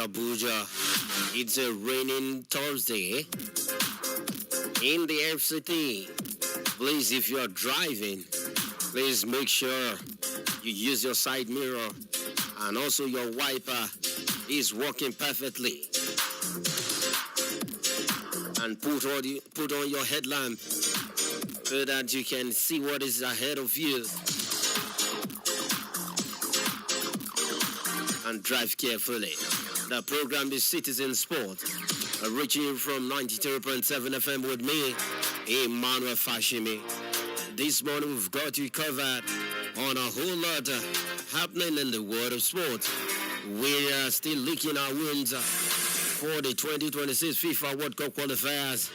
Abuja. It's a raining Thursday in the FCT. Please, if you're driving, please make sure you use your side mirror and also your wiper is working perfectly. And put on your headlamp so that you can see what is ahead of you. And drive carefully. The program is Citizen Sport, reaching you from 92.7 FM with me, Emmanuel Fashimi. This morning we've got you covered on a whole lot happening in the world of sport. We are still licking our wounds for the 2026 FIFA World Cup qualifiers,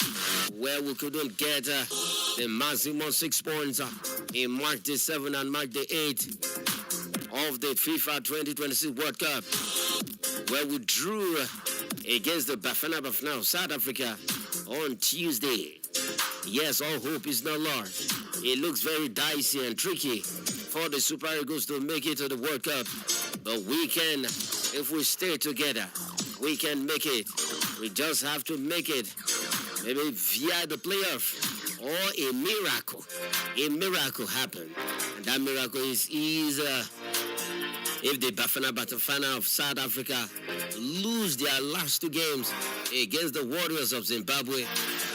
where we couldn't get the maximum 6 points in March the 7th and March the 8th of the FIFA 2026 World Cup, where we drew against the Bafana Bafana of South Africa on Tuesday. Yes, all hope is not lost. It looks very dicey and tricky for the Super Eagles to make it to the World Cup. But we can, if we stay together, we can make it. We just have to make it, maybe via the playoff or a miracle. A miracle happened. And that miracle is if the Bafana Bafana of South Africa lose their last 2 games against the Warriors of Zimbabwe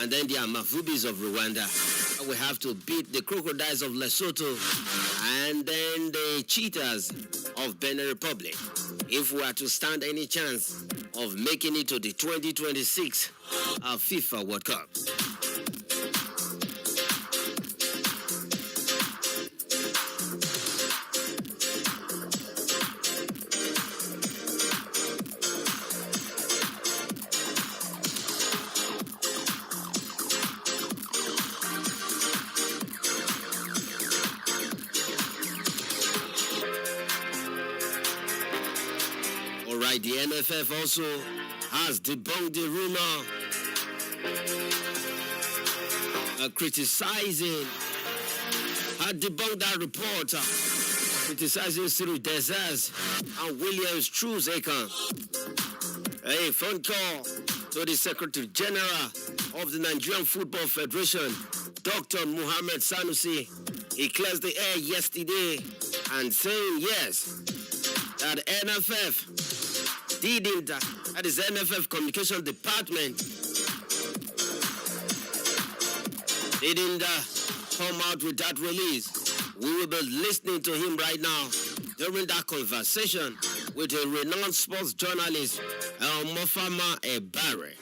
and then the Amavubis of Rwanda. We have to beat the Crocodiles of Lesotho and then the Cheetahs of Benin Republic if we are to stand any chance of making it to the 2026 FIFA World Cup. The NFF also has debunked the rumor had debunked that report criticizing Cyril Desas and Williams Trues-Ekong. A phone call to the Secretary General of the Nigerian Football Federation, Dr. Muhammad Sanusi. He cleared the air yesterday and saying yes, that NFF didn't, that is NFF Communication Department, didn't come out with that release. We will be listening to him right now during that conversation with a renowned sports journalist, Mofama Ebare.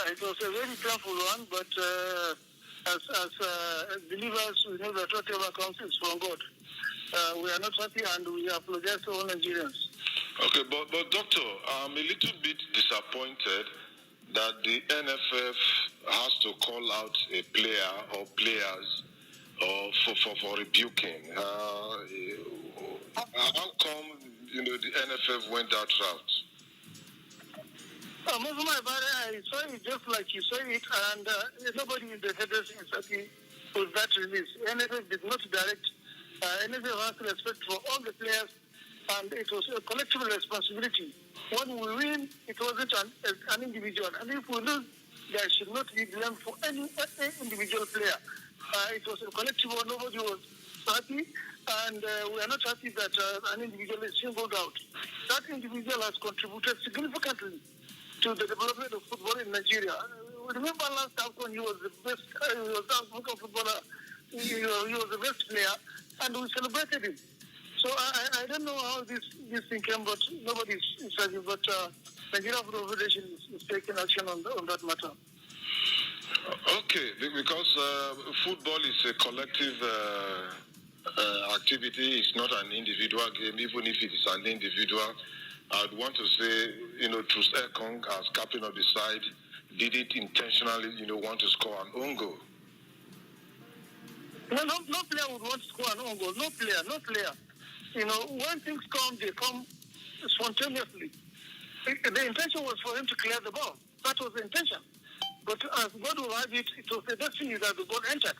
It was a very painful one, but as believers, we know that whatever comes is from God. We are not happy and we apologize to all Nigerians. Okay, but Doctor, I'm a little bit disappointed that the NFF has to call out a player or players for rebuking. How come the NFF went that route? I saw it just like you saw it, and nobody in the federation is happy with that release. NFF did not direct. NFF has respect for all the players, and it was a collective responsibility. When we win, it wasn't an individual, and if we lose, there should not be blame for any individual player. It was a collective one. Nobody was happy, and we are not happy that an individual is singled out. That individual has contributed significantly to the development of football in Nigeria. Remember last AFCON, he was the best, he was the African footballer, he was the best player, and we celebrated him. So I don't know how this thing came, but nobody is happy. But Nigeria Football Federation is taking action on that matter. Okay, because football is a collective activity. It's not an individual game, even if it is an individual. I'd want to say, Truce Ekong, as captain of the side, did it intentionally, want to score an own goal. No player would want to score an own goal. No player. When things come, they come spontaneously. The intention was for him to clear the ball. That was the intention. But as God will have it, it was the destiny that the ball entered.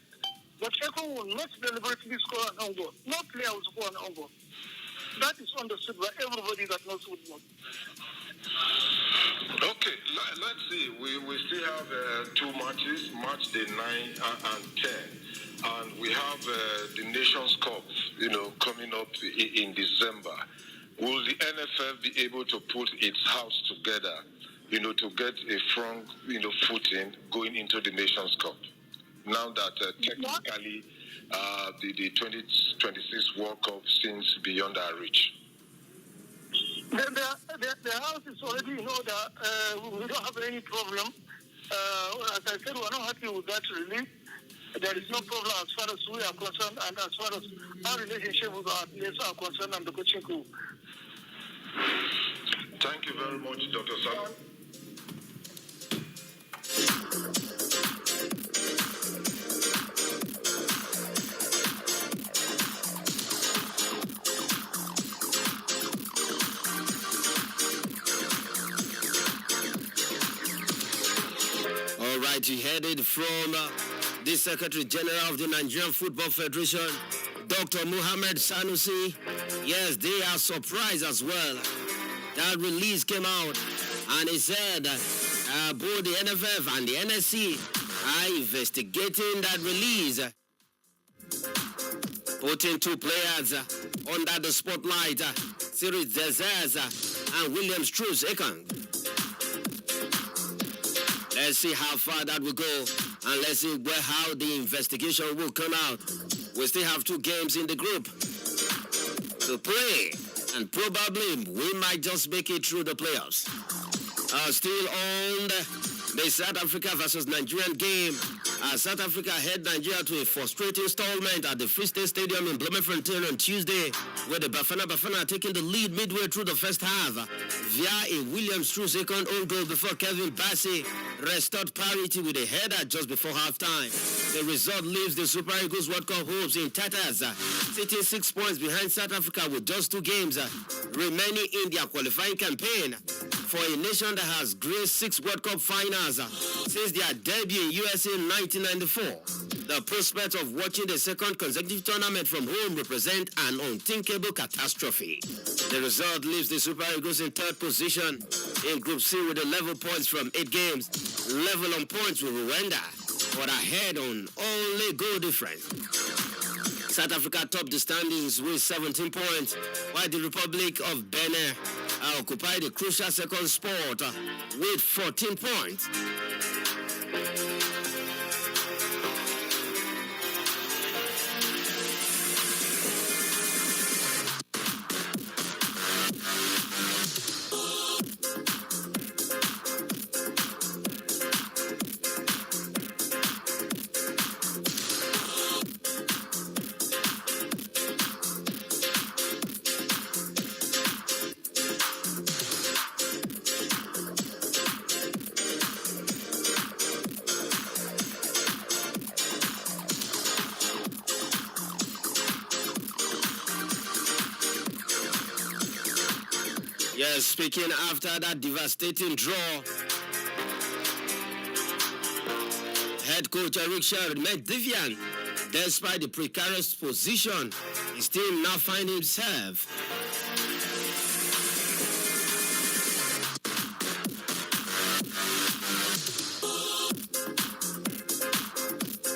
But Ekong will not deliberately score an own goal. No player will score an own goal. That is understood by everybody that knows football. Okay, let's see. We still have 2 matches, match day 9 and 10. And we have the Nations Cup, coming up in December. Will the NFF be able to put its house together, to get a strong, footing going into the Nations Cup? Now that technically the 2026 World Cup seems beyond our reach. The house is already in order. We don't have any problem. As I said, we're not happy with that release. There is no problem as far as we are concerned and as far as our relationship with our players are concerned and the coaching crew. Thank you very much, Dr. Sam. All right, you heard it from the Secretary General of the Nigerian Football Federation, Dr. Muhammad Sanusi. Yes, they are surprised as well. That release came out, and he said both the NFF and the NSC are investigating that release, putting 2 players under the spotlight, Cyril Zezez and Williams Truce Ekong. Let's see how far that will go, and let's see how the investigation will come out. We still have 2 games in the group to play, and probably we might just make it through the playoffs. Still on the South Africa versus Nigerian game. South Africa head Nigeria to a frustrating installment at the Free State Stadium in Bloemfontein on Tuesday, where the Bafana taking the lead midway through the first half via a Williams Truce Ekong own goal before Kevin Bassey restored parity with a header just before halftime. The result leaves the Super Eagles World Cup hopes in tatters, sitting 6 points behind South Africa with just 2 games remaining in their qualifying campaign for a nation that has graced 6 World Cup finals since their debut in USA in 1994. The prospect of watching the second consecutive tournament from home represent an unthinkable catastrophe. The result leaves the Super Eagles in 3rd position in Group C with 11 points from 8 games, level on points with Rwanda, but ahead on only goal difference. South Africa top the standings with 17 points, while the Republic of Benin occupy the crucial second spot with 14 points. Yes, speaking after that devastating draw, head coach Eric Sherwood met Devian. Despite the precarious position, he still now finds himself.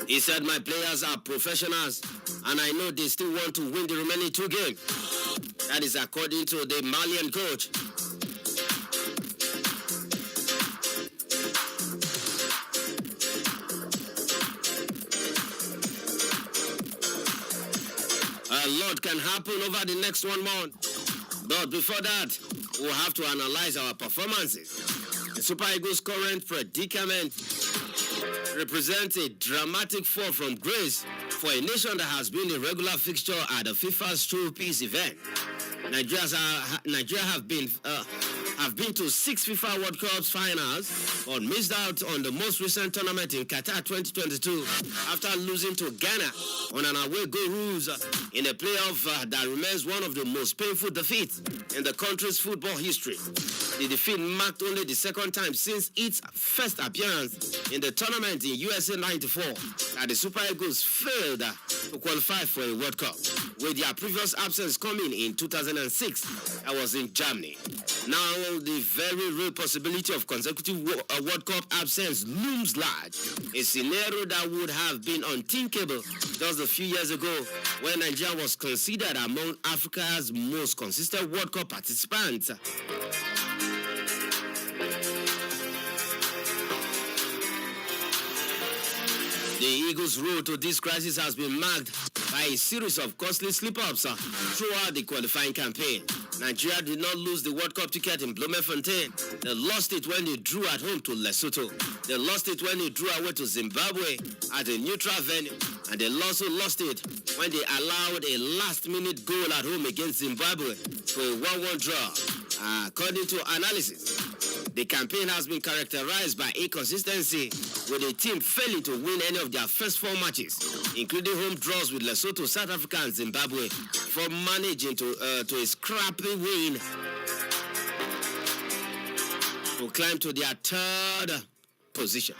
He said, my players are professionals and I know they still want to win the remaining 2 games. That is according to the Malian coach. A lot can happen over the next 1 month. But before that, we'll have to analyze our performances. The Super Eagles' current predicament represents a dramatic fall from grace for a nation that has been a regular fixture at the FIFA's Showpiece event. Nigeria have been to 6 FIFA World Cups finals, but missed out on the most recent tournament in Qatar 2022 after losing to Ghana on an away goal rules in a playoff that remains one of the most painful defeats in the country's football history. The defeat marked only the second time since its first appearance in the tournament in USA 94 that the Super Eagles failed to qualify for a World Cup, with their previous absence coming in 2006. I was in Germany. Now, the very real possibility of consecutive World Cup absence looms large, a scenario that would have been unthinkable just a few years ago when Nigeria was considered among Africa's most consistent World Cup participants. The Eagles' road to this crisis has been marked by a series of costly slip-ups throughout the qualifying campaign. Nigeria did not lose the World Cup ticket in Bloemfontein. They lost it when they drew at home to Lesotho. They lost it when they drew away to Zimbabwe at a neutral venue. And they also lost it when they allowed a last-minute goal at home against Zimbabwe for a 1-1 draw. According to analysis, the campaign has been characterized by inconsistency, with the team failing to win any of their first 4 matches, including home draws with Lesotho, South Africa, and Zimbabwe, for managing to a scrappy win to climb to their 3rd position.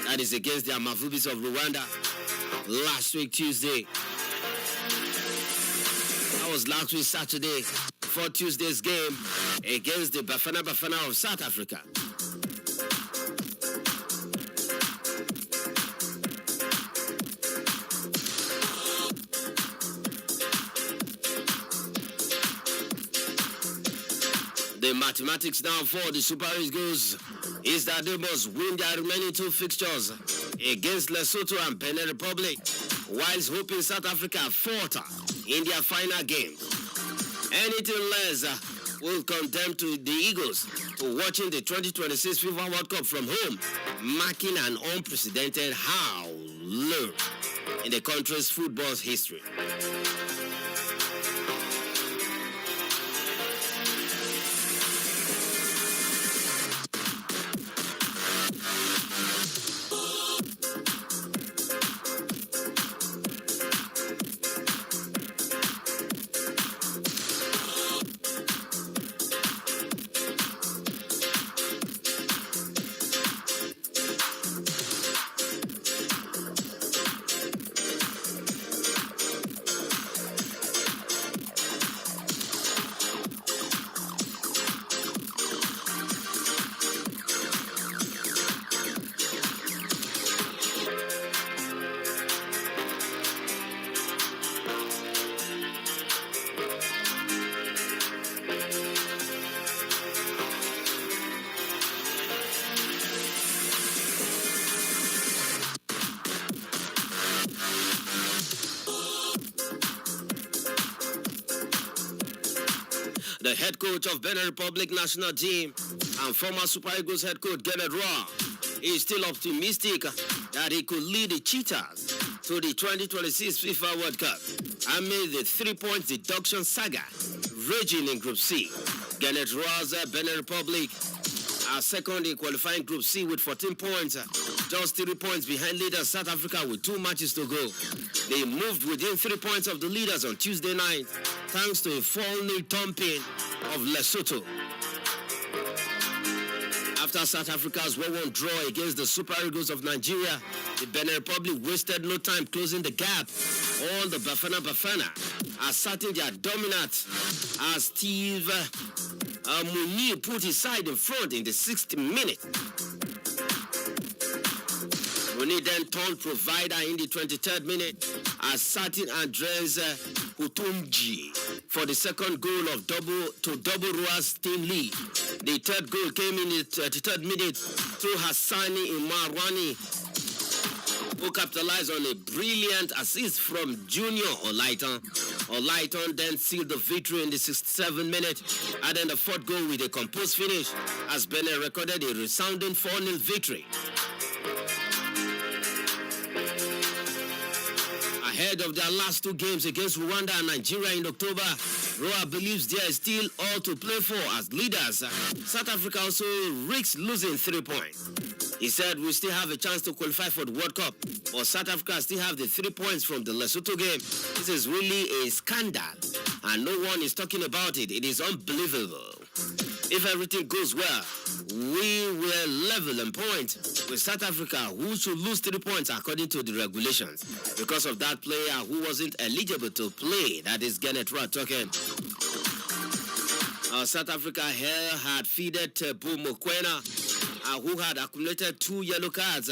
That is against the Amavubis of Rwanda last week, Tuesday. That was last week, Saturday, for Tuesday's game against the Bafana Bafana of South Africa. The mathematics now for the Super Eagles is that they must win their remaining 2 fixtures against Lesotho and Benin Republic, whilst hoping South Africa falter in their final games. Anything less will condemn to the Eagles to watching the 2026 FIFA World Cup from home, marking an unprecedented howl in the country's football history. The head coach of Benin Republic national team and former Super Eagles head coach Gernot Rohr is still optimistic that he could lead the Cheetahs to the 2026 FIFA World Cup amid the 3-point deduction saga raging in Group C. Gernot Rohr's Benin Republic are second in qualifying Group C with 14 points, just 3 points behind leaders South Africa with 2 matches to go. They moved within 3 points of the leaders on Tuesday night thanks to a 4-0 thumping of Lesotho. After South Africa's 1-1 draw against the Super Eagles of Nigeria, the Benin Republic wasted no time closing the gap. All the Bafana Bafana asserting their dominance as Steve Munir put his side in front in the 60th minute. Oni then turned provider in the 23rd minute as certain Andres Hutumji for the second goal of double Rua's team lead. The third goal came in the 33rd minute through Hassani Imarwani, who capitalized on a brilliant assist from Junior Olaitan. Olaitan then sealed the victory in the 67th minute, and then the fourth goal with a composed finish as Benin recorded a resounding 4-0 victory. Ahead of their last two games against Rwanda and Nigeria in October, Roa believes there is still all to play for as leaders. South Africa also risks losing 3 points. He said we still have a chance to qualify for the World Cup, but South Africa still have the 3 points from the Lesotho game. This is really a scandal, and no one is talking about it. It is unbelievable. If everything goes well, we will level in point with South Africa, who should lose 3 points according to the regulations because of that player who wasn't eligible to play. That is Kenneth Roa talking. South Africa here had feeded Tebu Mokoena, who had accumulated 2 yellow cards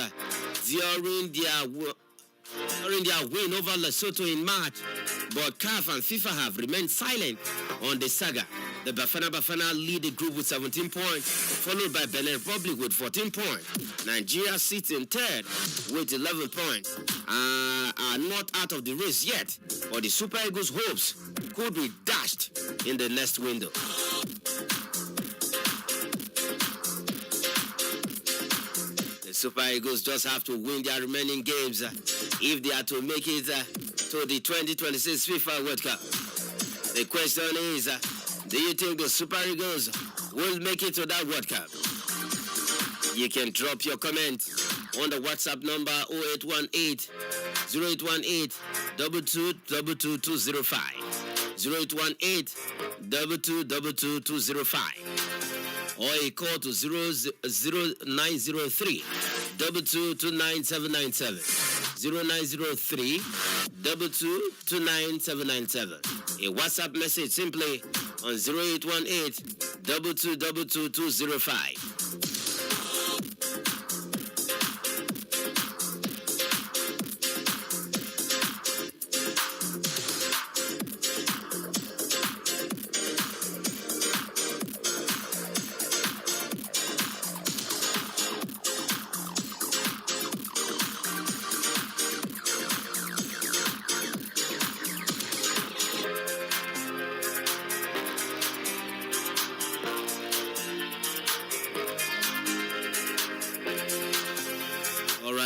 during their win over Lesotho in March. But CAF and FIFA have remained silent on the saga. The Bafana lead the group with 17 points, followed by Benin Republic with 14 points. Nigeria sits in third with 11 points. Are not out of the race yet, but the Super Eagles' hopes could be dashed in the next window. The Super Eagles just have to win their remaining games if they are to make it to the 2026 FIFA World Cup. The question is, do you think the Super Eagles will make it to that World Cup? You can drop your comment on the WhatsApp number 0818 0818 222205 0818 222205 or a call to 0903 2229797 0903 2229797. A WhatsApp message simply on 0818 2222205.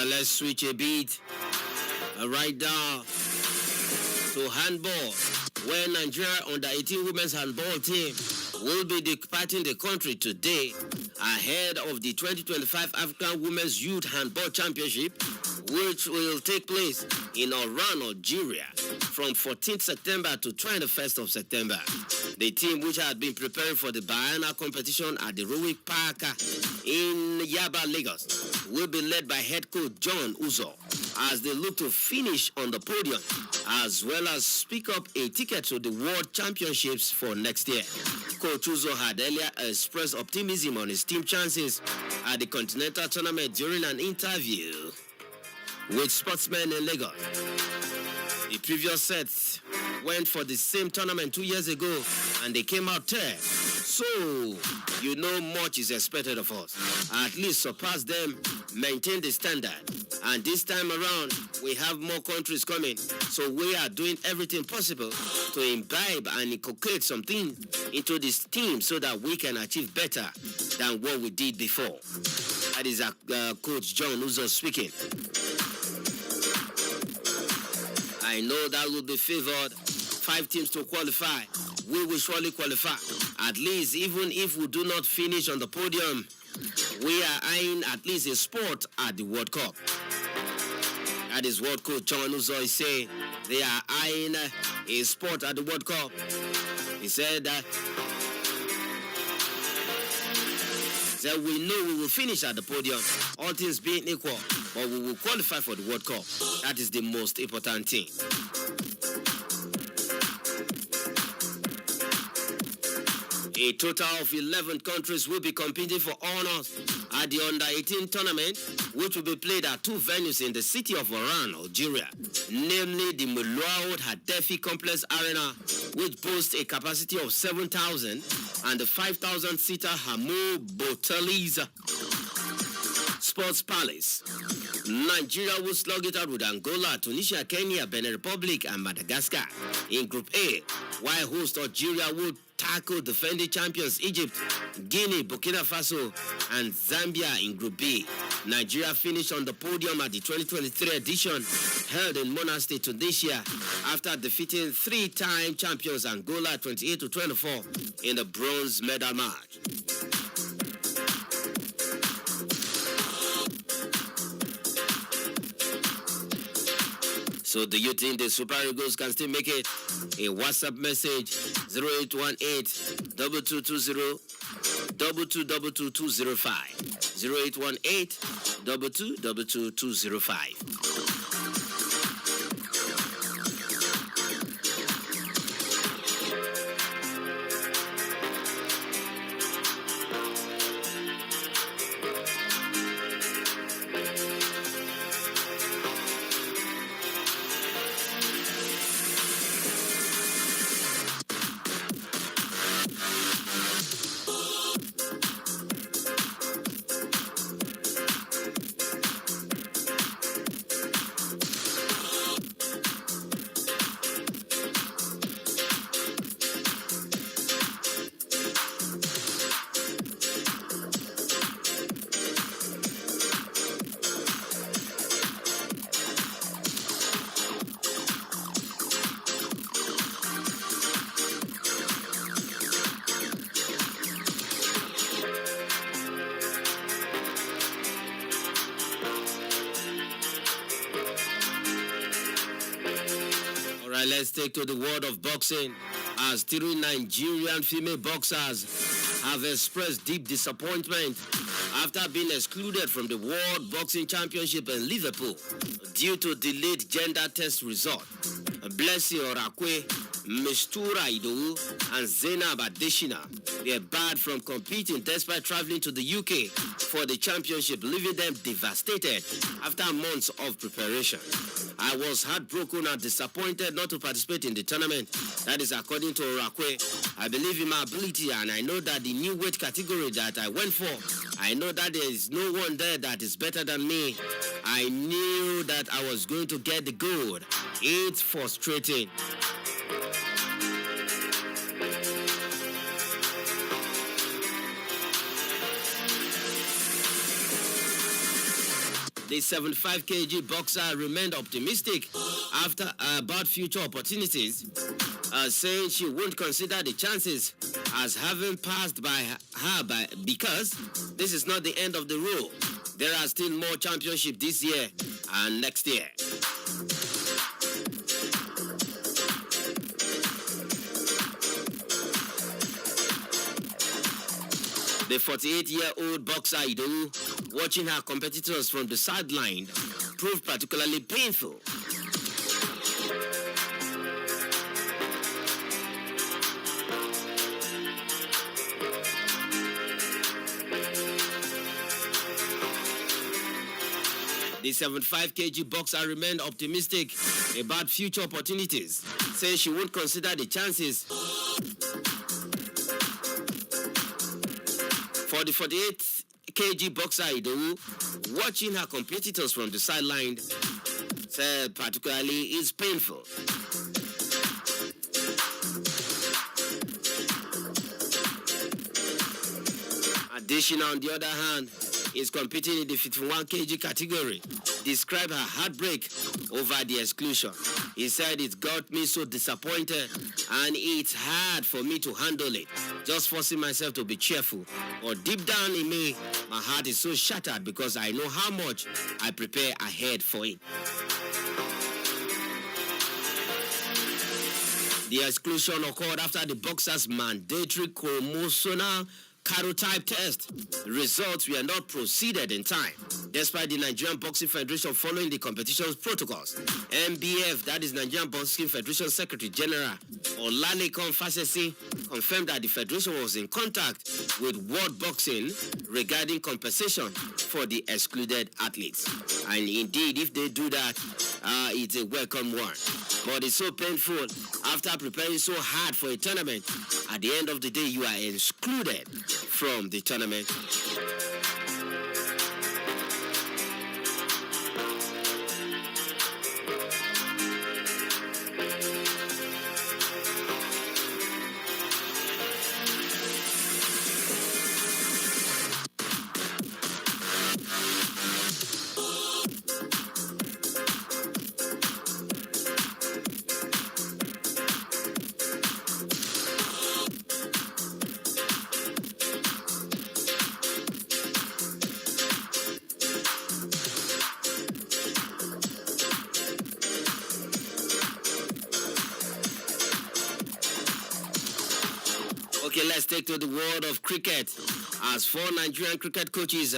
Let's switch a beat right now to handball, where Nigeria under-18 women's handball team will be departing the country today ahead of the 2025 African Women's Youth Handball Championship, which will take place in Oran, Algeria, from 14th September to 21st of September. The team, which had been preparing for the biennial competition at the Rowing Park in Yaba, Lagos, will be led by head coach John Uzo as they look to finish on the podium, as well as pick up a ticket to the World Championships for next year. Coach Uzo had earlier expressed optimism on his team chances at the Continental Tournament during an interview with sportsmen in Lagos. The previous set went for the same tournament 2 years ago, and they came out third. So, you know much is expected of us. At least surpass them, maintain the standard. And this time around, we have more countries coming. So we are doing everything possible to imbibe and inculcate something into this team so that we can achieve better than what we did before. That is Coach John Uzo speaking. I know that will be favored. 5 teams to qualify. We will surely qualify. At least, even if we do not finish on the podium, we are eyeing at least a spot at the World Cup. That is what Coach John Uzo is saying. They are eyeing a spot at the World Cup. He said that we know we will finish at the podium, all things being equal, but we will qualify for the World Cup. That is the most important thing. A total of 11 countries will be competing for honors at the Under-18 tournament, which will be played at two venues in the city of Oran, Algeria, namely the Mouloud Hadefi Complex Arena, which boasts a capacity of 7,000, and the 5,000-seater Hamou Boutaliza Sports Palace. Nigeria will slug it out with Angola, Tunisia, Kenya, Benin Republic, and Madagascar in Group A, while host Algeria will tackle defending champions Egypt, Guinea, Burkina Faso, and Zambia in Group B. Nigeria finished on the podium at the 2023 edition held in Monastir, Tunisia, after defeating three-time champions Angola 28-24 in the bronze medal match. So do you think the Super Eagles can still make it? A WhatsApp message 0818 2220 222205 0818 222205. Let's take to the world of boxing, as three Nigerian female boxers have expressed deep disappointment after being excluded from the World Boxing Championship in Liverpool due to delayed gender test result. Blessing Orakwe, Mistura Idowu, and Zainab Adeshina were barred from competing despite traveling to the UK for the championship, leaving them devastated after months of preparation. I was heartbroken and disappointed not to participate in the tournament. That is according to Orakwe. I believe in my ability, and I know that the new weight category that I went for, I know that there is no one there that is better than me. I knew that I was going to get the gold. It's frustrating. The 75 kg boxer remained optimistic about future opportunities, saying she won't consider the chances as having passed by her because this is not the end of the road. There are still more championships this year and next year. The 48-year-old boxer Idowu, watching her competitors from the sideline, proved particularly painful. The 75 kg boxer remained optimistic about future opportunities, saying she won't consider the chances. For the 48 kg boxer Idowu, watching her competitors from the sideline, said particularly is painful. Adeshina, on the other hand, is competing in the 51 kg category, described her heartbreak over the exclusion. He said, "It got me so disappointed and it's hard for me to handle it, just forcing myself to be cheerful. But deep down in me, my heart is so shattered because I know how much I prepare ahead for it." The exclusion occurred after the boxer's mandatory chromosomal karyotype test results were not proceeded in time, despite the Nigerian Boxing Federation following the competition's protocols. NBF, that is Nigerian Boxing Federation Secretary General Olalekan Fasesi, confirmed that the federation was in contact with World Boxing regarding compensation for the excluded athletes. And indeed, if they do that, it's a welcome one. But it's so painful after preparing so hard for a tournament. At the end of the day, you are excluded from the tournament. Okay, let's take to the world of cricket. As 4 Nigerian cricket coaches,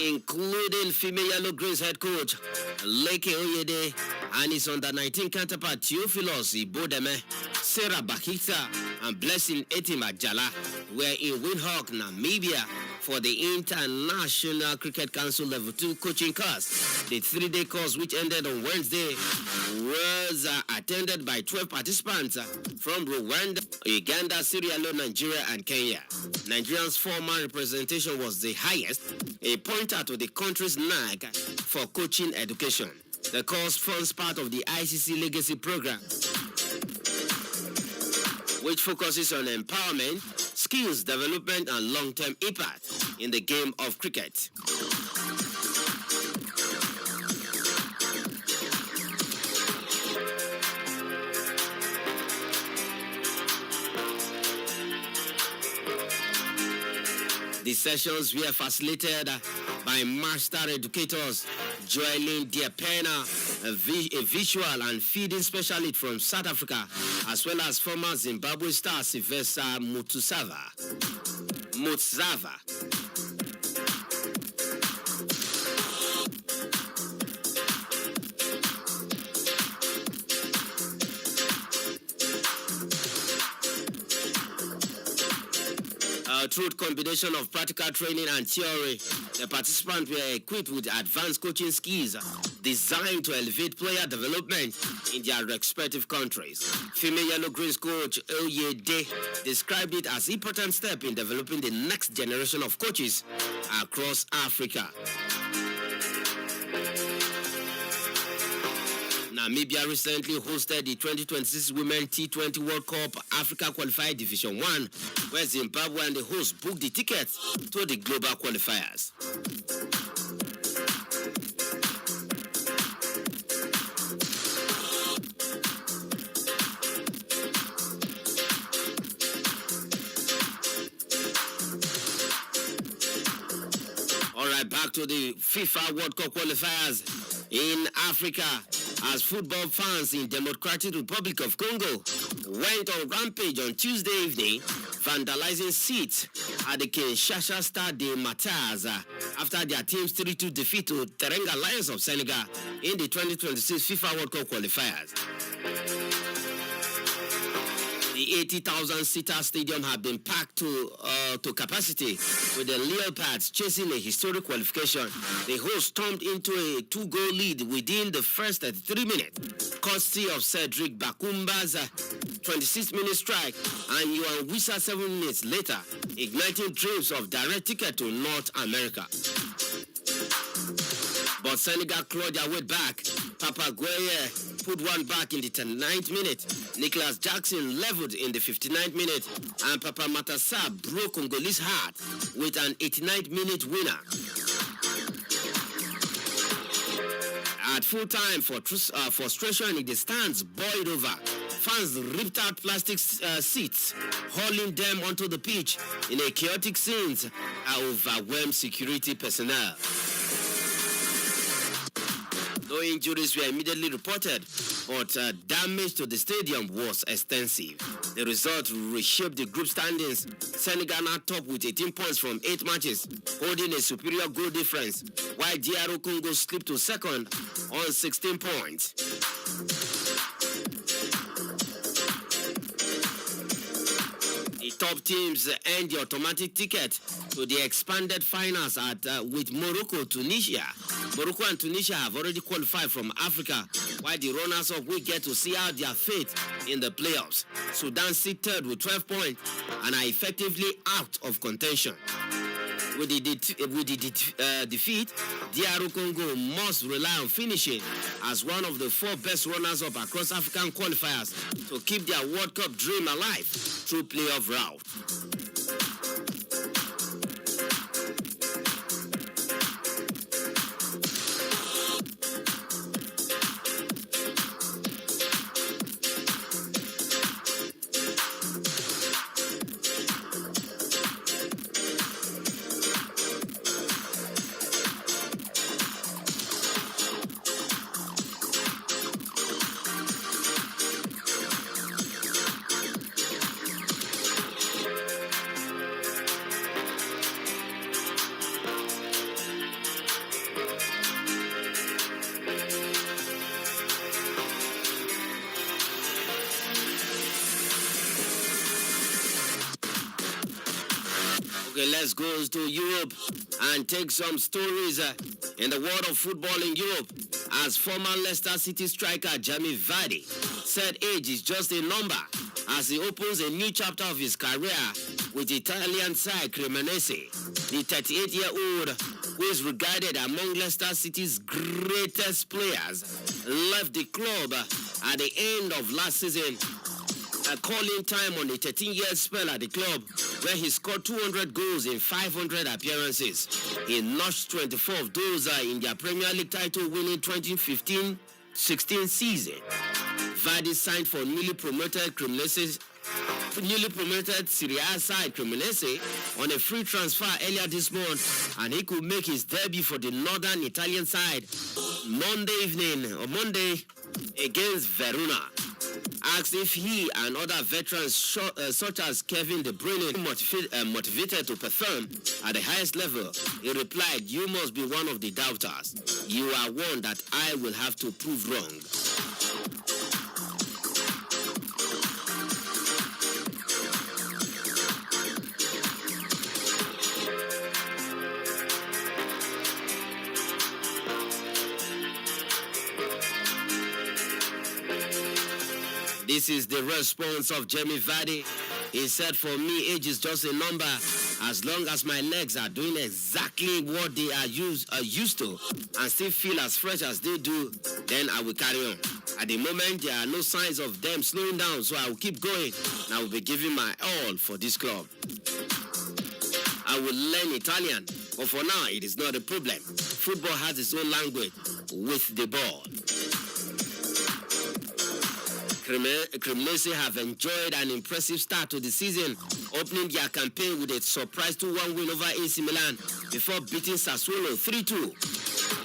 including female Yellow Greens head coach Leke Oyede and his under-19 counterpart Theophilus Ibodeme, Sarah Bakita, and Blessing Etimajala, were in Windhoek, Namibia, for the International Cricket Council Level 2 coaching course. The 3-day course, which ended on Wednesday, was attended by 12 participants from Rwanda, Uganda, Sierra Leone, Nigeria, and Kenya. Nigeria's formal representation was the highest, a pointer to the country's knack for coaching education. The course forms part of the ICC Legacy Program, which focuses on empowerment, skills development, and long-term impact in the game of cricket. The sessions were facilitated by master educators Joelyn Diapena, a visual and feeding specialist from South Africa, as well as former Zimbabwe star Sylvester Mutsava. Through combination of practical training and theory, the participants were equipped with advanced coaching skills designed to elevate player development in their respective countries. Female Yellow Greens coach Oyede described it as an important step in developing the next generation of coaches across Africa. Namibia recently hosted the 2026 Women T20 World Cup Africa Qualified Division 1, where Zimbabwe and the host booked the tickets to the global qualifiers. All right, back to the FIFA World Cup qualifiers in Africa, as football fans in Democratic Republic of Congo went on rampage on Tuesday evening, vandalizing seats at the Kinshasa Stade de Mataz after their team's 3-2 defeat to Teranga Lions of Senegal in the 2026 FIFA World Cup qualifiers. The 80,000-seater stadium had been packed to capacity, with the Leopards chasing a historic qualification. The hosts stormed into a 2-goal lead within the first 33 minutes, courtesy of Cedric Bakumba's 26-minute strike, and Yohan Wissa 7 minutes later, igniting dreams of direct ticket to North America. But Senegal clawed their way back. Papa Gueye put one back in the 39th minute. Nicholas Jackson leveled in the 59th minute. And Papa Matassa broke Congolese heart with an 89th minute winner. At full time, frustration in the stands boiled over. Fans ripped out plastic seats, hauling them onto the pitch in a chaotic scene that overwhelmed security personnel. No injuries were immediately reported, but damage to the stadium was extensive. The result reshaped the group standings. Senegal now top with 18 points from 8 matches, holding a superior goal difference, while DR Congo slipped to second on 16 points. top teams earn the automatic ticket to the expanded finals with Morocco, Tunisia. Morocco and Tunisia have already qualified from Africa, while the runners-up will get to see out their fate in the playoffs. Sudan sit third with 12 points and are effectively out of contention. With the defeat, DR Congo must rely on finishing as one of the 4 best runners-up across African qualifiers to keep their World Cup dream alive through playoff route. Okay, let's go to Europe and take some stories in the world of football in Europe. As former Leicester City striker Jamie Vardy said age is just a number as he opens a new chapter of his career with Italian side Cremonese. The 38-year-old, who is regarded among Leicester City's greatest players, left the club at the end of last season, calling time on a 13-year spell at the club where he scored 200 goals in 500 appearances. He notched 24 of those in their Premier League title winning 2015-16 season. Vardy signed for newly promoted Serie A side Cremonese on a free transfer earlier this month, and he could make his debut for the northern Italian side Monday against Verona. Asked if he and other veterans such as Kevin De Bruyne motivated to perform at the highest level, he replied, "You must be one of the doubters. You are one that I will have to prove wrong." This is the response of Jamie Vardy. He said, "For me, age is just a number. As long as my legs are doing exactly what they are used to and still feel as fresh as they do, then I will carry on. At the moment, there are no signs of them slowing down, so I will keep going and I will be giving my all for this club. I will learn Italian, but for now, it is not a problem. Football has its own language with the ball." Cremonese have enjoyed an impressive start to the season, opening their campaign with a surprise 2-1 win over AC Milan before beating Sassuolo 3-2.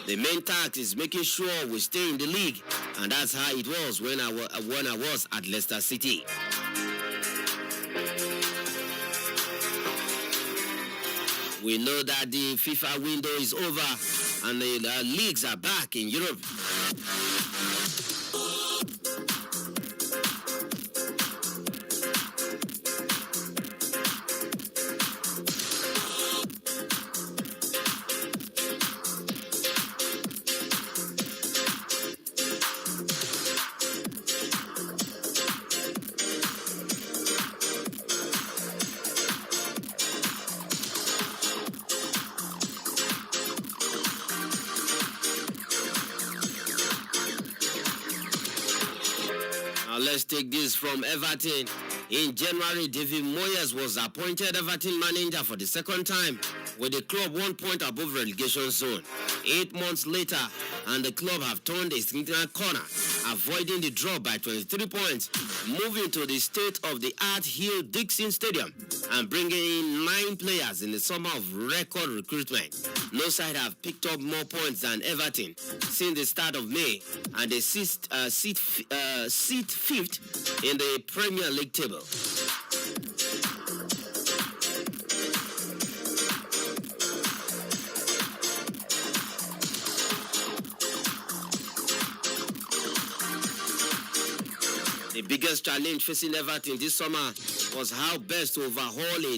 The main task is making sure we stay in the league, and that's how it was when I was at Leicester City. We know that the FIFA window is over and the leagues are back in Europe. Let's take this from Everton. In January, David Moyes was appointed Everton manager for the second time, with the club 1 point above relegation zone. 8 months later, and the club have turned a significant corner, avoiding the drop by 23 points, moving to the state-of-the-art Hill Dixon Stadium and bringing in 9 players in the summer of record recruitment. No side have picked up more points than Everton since the start of May, and they sit 5th in the Premier League table. The biggest challenge facing Everton this summer was how best to overhaul a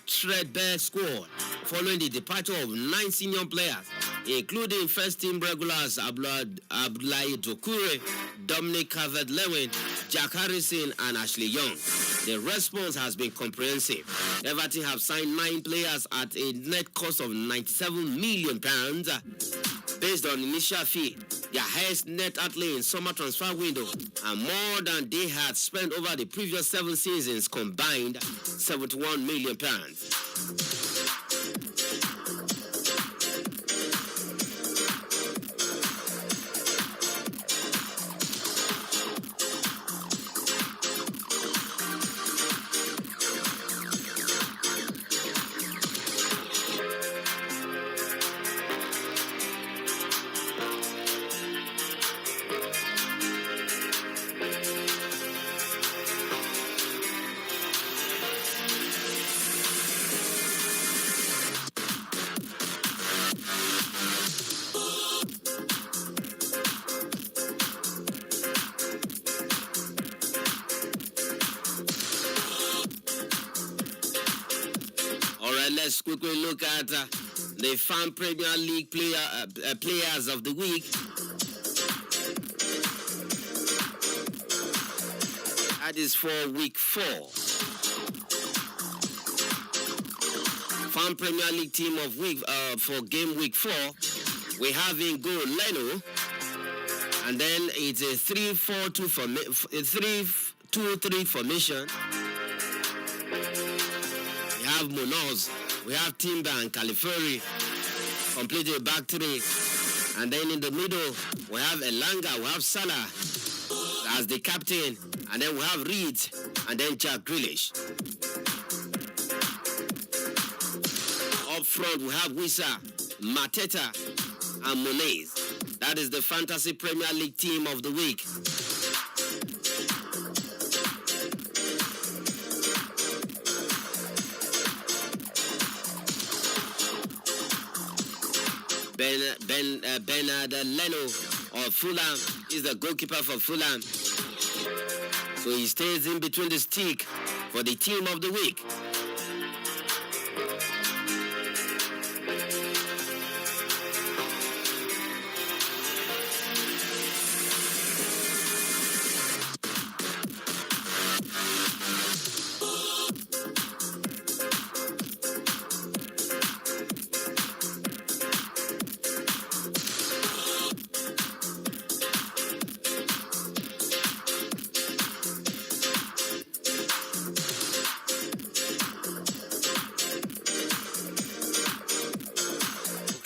threadbare squad following the departure of 9 senior players, including first-team regulars Abdullahi Dokure, Dominic Calvert-Lewin, Jack Harrison, and Ashley Young. The response has been comprehensive. Everton have signed 9 players at a net cost of £97 million based on initial fee, their highest net outlay in summer transfer window, and more than they had spent over the previous 7 seasons combined, £71 million. Let's quickly look at the Fan Premier League players of the week. That is for week 4. Fan Premier League team of week for game week 4. We have in goal Leno, and then it's a 3-4-2 formation. We have Munoz. We have Timber and Califori, completed back 3. And then in the middle, we have Elanga, we have Salah as the captain, and then we have Reed, and then Jack Grealish. Up front, we have Wissa, Mateta, and Muniz. That is the Fantasy Premier League team of the week. Bernard Leno of Fulham is the goalkeeper for Fulham. So he stays in between the stick for the team of the week.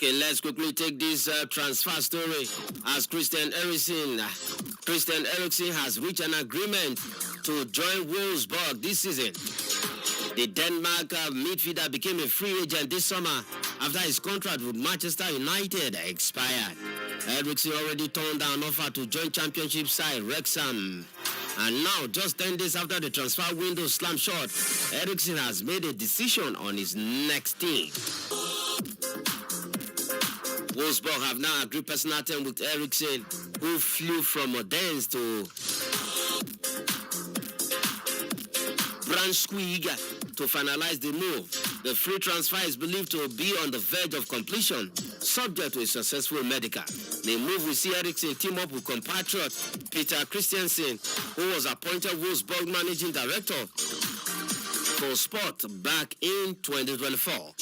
Okay, let's quickly take this transfer story as Christian Eriksen has reached an agreement to join Wolfsburg this season. The Denmark midfielder became a free agent this summer after his contract with Manchester United expired. Eriksen already turned down an offer to join Championship side Wrexham. And now, just 10 days after the transfer window slammed shut, Eriksen has made a decision on his next team. Wolfsburg have now agreed personal terms with Eriksen, who flew from Odense to Braunschweig to finalize the move. The free transfer is believed to be on the verge of completion, subject to a successful medical. The move will see Eriksen team up with compatriot Peter Christiansen, who was appointed Wolfsburg managing director for sport back in 2024.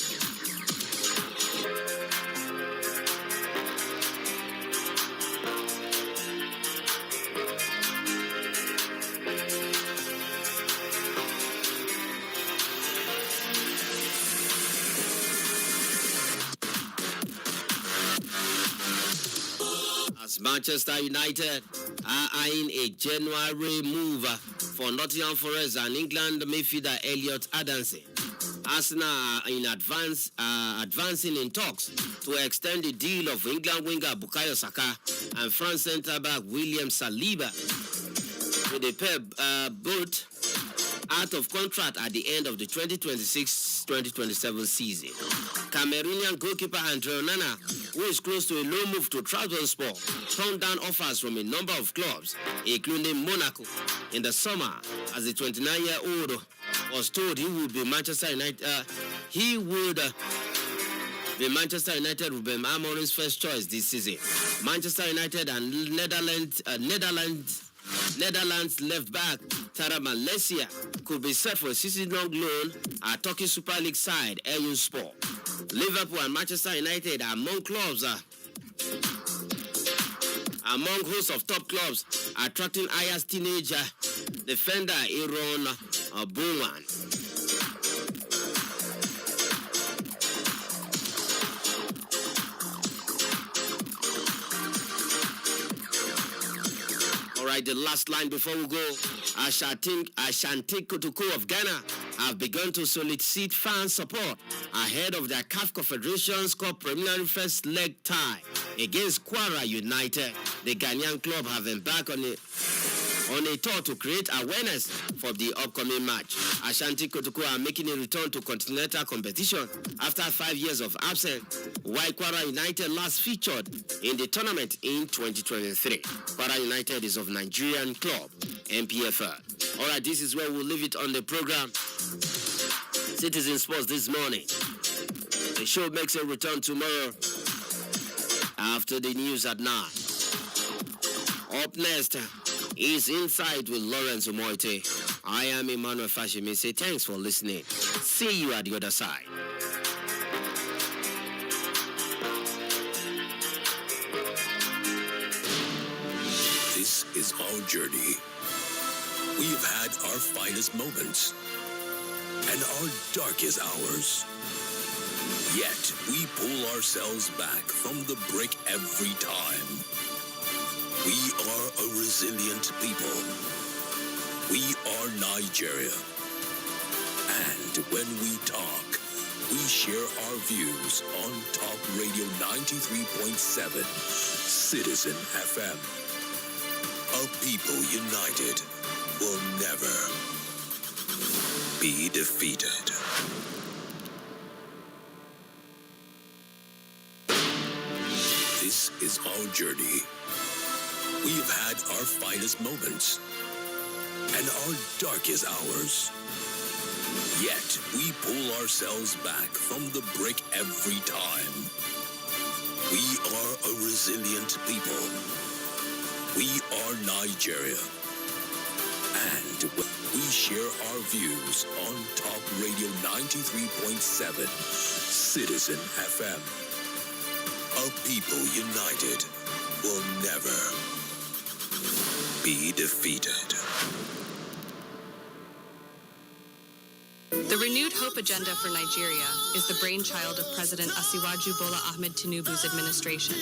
Manchester United are eyeing a January move for Nottingham Forest and England midfielder Elliot Adamson. Arsenal are in advancing in talks to extend the deal of England winger Bukayo Saka and France centre-back William Saliba, with the pair both out of contract at the end of the 2026-2027 season. Cameroonian goalkeeper Andre Onana, who is close to a loan move to Trabzonspor, turned down offers from a number of clubs, including Monaco, in the summer, as the 29-year-old was told he would be Manchester United. The Manchester United will be Amorim's first choice this season. Manchester United and Netherlands left back Tara Malaysia could be set for a season-long loan at Turkey Super League side Eyüpspor. Liverpool and Manchester United are among hosts of top clubs attracting Ajax teenager defender Aaron Bowen. Alright, the last line before we go. Ashanti Kotoko of Ghana have begun to solicit fan support ahead of their CAF Confederations Cup preliminary first leg tie against Kwara United. The Ghanaian club have embarked on a tour to create awareness for the upcoming match. Ashanti Kotoko are making a return to continental competition after 5 years of absence, while Kwara United last featured in the tournament in 2023. Kwara United is of Nigerian club, MPFL. Alright, this is where we'll leave it on the program. Citizen Sports this morning. The show makes a return tomorrow after the news at 9. Up next is Inside with Lawrence Omoite. I am Emmanuel Fashimi. Say thanks for listening. See you at the other side. This is our journey. We've had our finest moments and our darkest hours. Yet we pull ourselves back from the brink every time. We are a resilient people. We are Nigeria. And when we talk, we share our views on Top Radio 93.7, Citizen FM. A people united will never be defeated. This is our journey. We've had our finest moments and our darkest hours. Yet we pull ourselves back from the brink every time. We are a resilient people. We are Nigeria. And we share our views on Top Radio 93.7, Citizen FM. A people united will never be defeated. The Renewed Hope Agenda for Nigeria is the brainchild of President Asiwaju Bola Ahmed Tinubu's administration.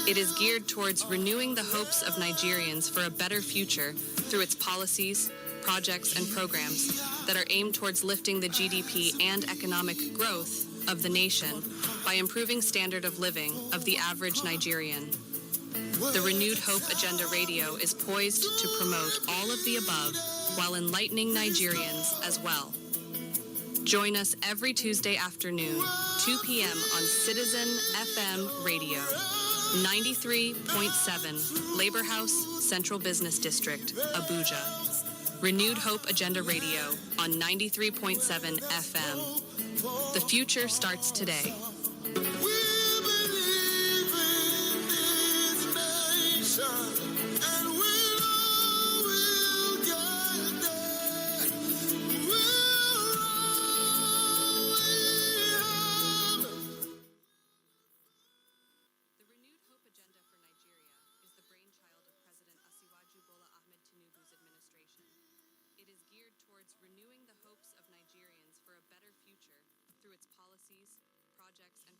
It is geared towards renewing the hopes of Nigerians for a better future through its policies, projects, and programs that are aimed towards lifting the GDP and economic growth of the nation by improving standard of living of the average Nigerian. The Renewed Hope Agenda Radio is poised to promote all of the above while enlightening Nigerians as well. Join us every Tuesday afternoon, 2 p.m. on Citizen FM Radio, 93.7, Labor House, Central Business District, Abuja. Renewed Hope Agenda Radio on 93.7 FM. The future starts today. Renewing the hopes of Nigerians for a better future through its policies, projects, and